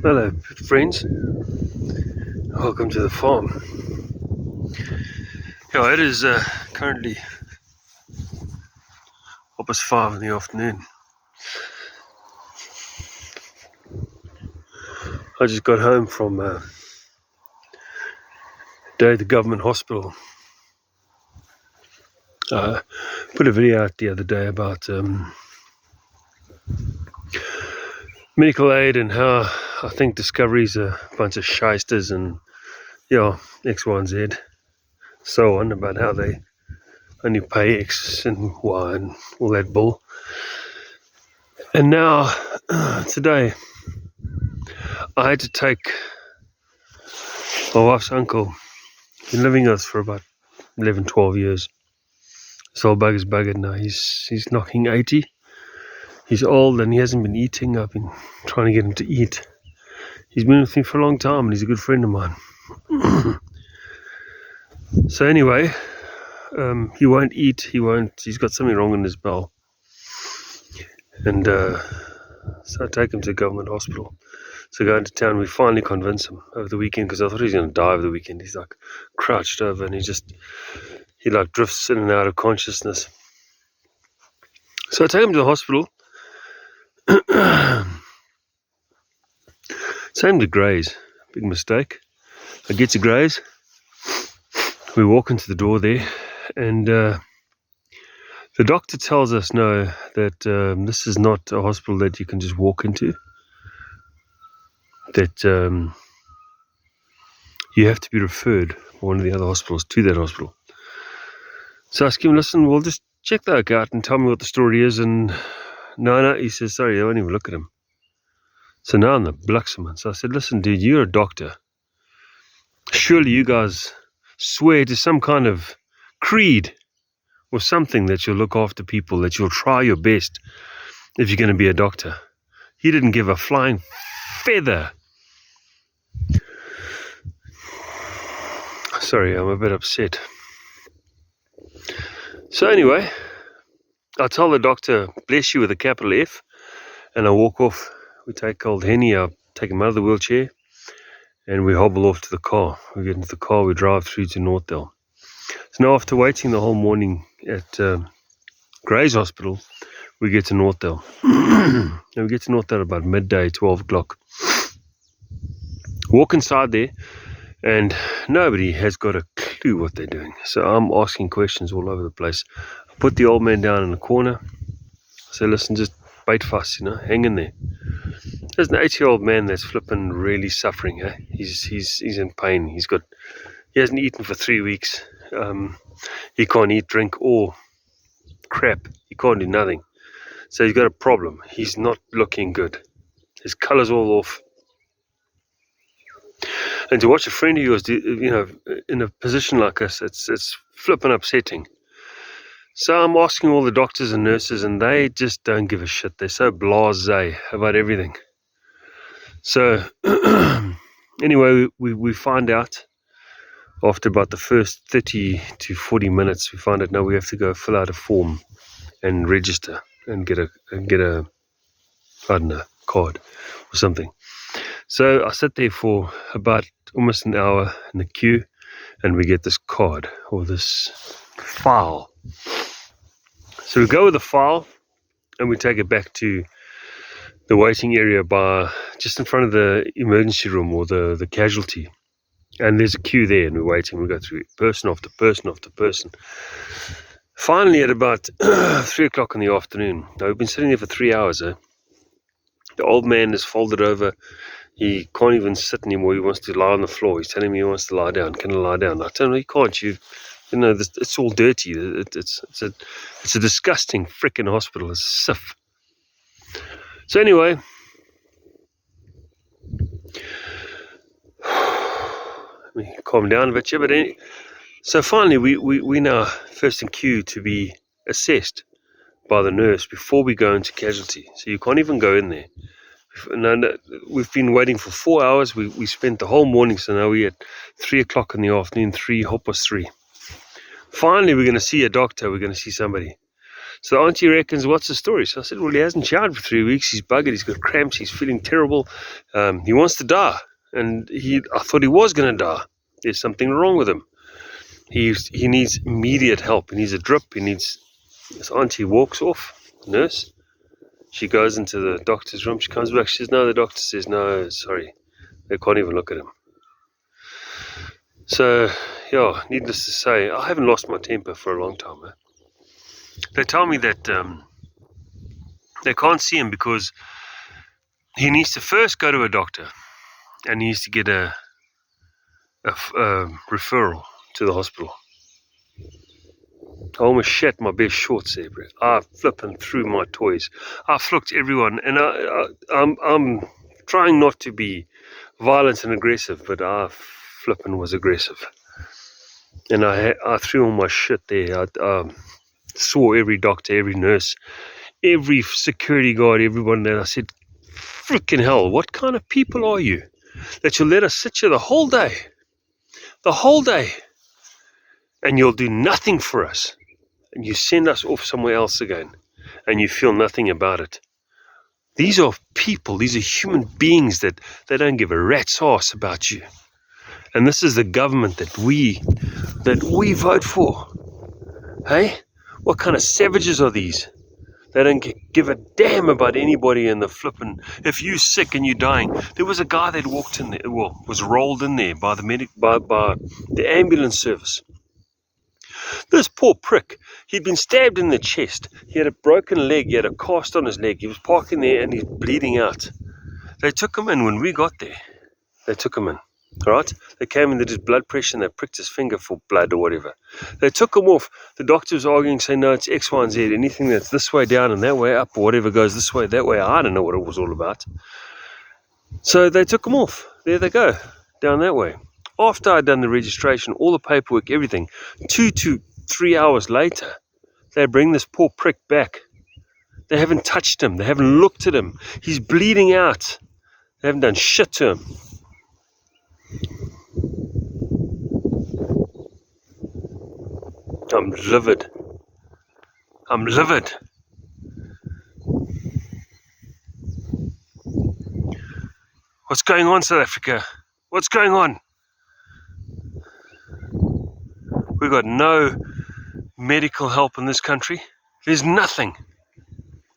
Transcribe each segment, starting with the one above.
Hello, friends. Welcome to the farm. Yeah, it is currently 5:30 in the afternoon. I just got home from a day at the government hospital. Put a video out the other day about medical aid and how I think Discovery's a bunch of shysters and X, Y, and Z, so on, about how they only pay X and Y and all that bull. And now, today, I had to take my wife's uncle. Been living with us for about 11, 12 years. This old bugger's buggered now. He's knocking 80. He's old and he hasn't been eating. I've been trying to get him to eat. He's been with me for a long time and he's a good friend of mine. So anyway, he won't eat. He's got something wrong in his bowel. And so I take him to government hospital. So going to town, we finally convinced him over the weekend because I thought he was going to die over the weekend. He's like crouched over and he like drifts in and out of consciousness. So I take him to the hospital. Same to Grays. Big mistake. I get to Grays. We walk into the door there and the doctor tells us no, that this is not a hospital that you can just walk into. That you have to be referred by one of the other hospitals to that hospital. So I ask him, listen, we'll just check that out and tell me what the story is. And no, he says, sorry, I won't even look at him. So now I'm the Bluxman. So I said, listen, dude, you're a doctor. Surely you guys swear to some kind of creed or something that you'll look after people, that you'll try your best if you're going to be a doctor. He didn't give a flying feather. Sorry, I'm a bit upset. So anyway, I tell the doctor, bless you with a capital F, and I walk off. We take old Henny, I take him out of the wheelchair, and we hobble off to the car. We get into the car, we drive through to Northdale. So now after waiting the whole morning at Gray's Hospital, we get to Northdale. And we get to Northdale about midday, 12 o'clock. Walk inside there, and nobody has got a clue what they're doing. So I'm asking questions all over the place. I put the old man down in the corner. I say, listen, just bait fast, hang in there. There's an 80-year-old man that's flipping really suffering. He's in pain. He hasn't eaten for 3 weeks. He can't eat, drink, or crap. He can't do nothing. So he's got a problem. He's not looking good. His colour's all off. And to watch a friend of yours, in a position like this, it's flipping upsetting. So I'm asking all the doctors and nurses, and they just don't give a shit. They're so blasé about everything. So anyway, we find out after about the first 30 to 40 minutes, we find out now we have to go fill out a form and register and get a I don't know, card or something. So I sit there for about almost an hour in the queue, and we get this card or this file. So we go with the file and we take it back to the waiting area just in front of the emergency room or the casualty. And there's a queue there and we're waiting. We go through person after person after person. Finally at about 3 o'clock in the afternoon, now we've been sitting there for 3 hours. The old man is folded over. He can't even sit anymore. He wants to lie on the floor. He's telling me he wants to lie down. Can I lie down? I tell him, you can't. It's all dirty. It's a disgusting frickin' hospital. It's a sieve. So anyway, let me calm down a bit here. But so finally, we now first in queue to be assessed by the nurse before we go into casualty. So you can't even go in there. No, we've been waiting for 4 hours. We spent the whole morning, so now we're at 3 o'clock in the afternoon, 3:30. Finally, we're going to see a doctor. We're going to see somebody. So the auntie reckons, what's the story? So I said, well, he hasn't showered for 3 weeks. He's buggered. He's got cramps. He's feeling terrible. He wants to die. And I thought he was going to die. There's something wrong with him. He needs immediate help. He needs a drip. His auntie walks off, nurse. She goes into the doctor's room. She comes back. She says, no, the doctor says, no, sorry. They can't even look at him. So, yeah, needless to say, I haven't lost my temper for a long time. They tell me that they can't see him because he needs to first go to a doctor and he needs to get a referral to the hospital. I almost shat my best shorts there, bro. I flipping through my toys. I flicked everyone, and I'm trying not to be violent and aggressive, but I flipping was aggressive. And I threw all my shit there. I saw every doctor, every nurse, every security guard, everyone there. I said, freaking hell, what kind of people are you that you'll let us sit here the whole day, and you'll do nothing for us, and you send us off somewhere else again, and you feel nothing about it. These are people, these are human beings that they don't give a rat's ass about you. And this is the government that we vote for. Hey? What kind of savages are these? They don't give a damn about anybody in the flippin'. If you're sick and you're dying, there was a guy that walked in there, well, was rolled in there by the ambulance service. This poor prick, he'd been stabbed in the chest. He had a broken leg, he had a cast on his leg. He was parking there and he's bleeding out. They took him in when we got there. They took him in. All right? They came in, they did blood pressure and they pricked his finger for blood or whatever. They took him off. The doctor was arguing, saying, no, it's X, Y, and Z. Anything that's this way down and that way up, or whatever goes this way, that way, I don't know what it was all about. So they took him off. There they go, down that way. After I'd done the registration, all the paperwork, everything, 2 to 3 hours later, they bring this poor prick back. They haven't touched him. They haven't looked at him. He's bleeding out. They haven't done shit to him. I'm livid. I'm livid. What's going on, South Africa? What's going on? We've got no medical help in this country. There's nothing.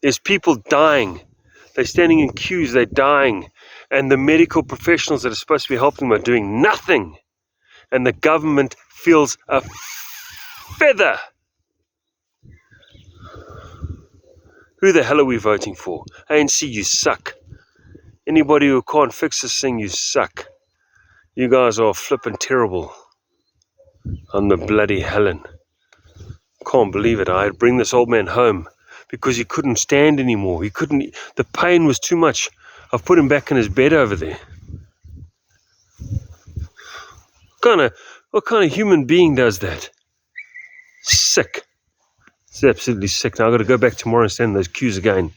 There's people dying. They're standing in queues, they're dying. And the medical professionals that are supposed to be helping them are doing nothing. And the government feels a feather. Who the hell are we voting for? ANC, you suck. Anybody who can't fix this thing, you suck. You guys are flipping terrible. I'm the bloody Helen. Can't believe it. I had to bring this old man home because he couldn't stand anymore. The pain was too much. I've put him back in his bed over there. What kind of human being does that? Sick. It's absolutely sick. Now I've got to go back tomorrow and stand in those queues again.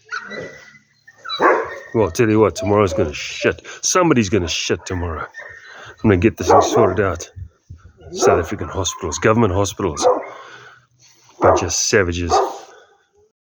Well, I'll tell you what, tomorrow's going to shit. Somebody's going to shit tomorrow. I'm going to get this thing sorted out. South African hospitals, government hospitals. Bunch of savages.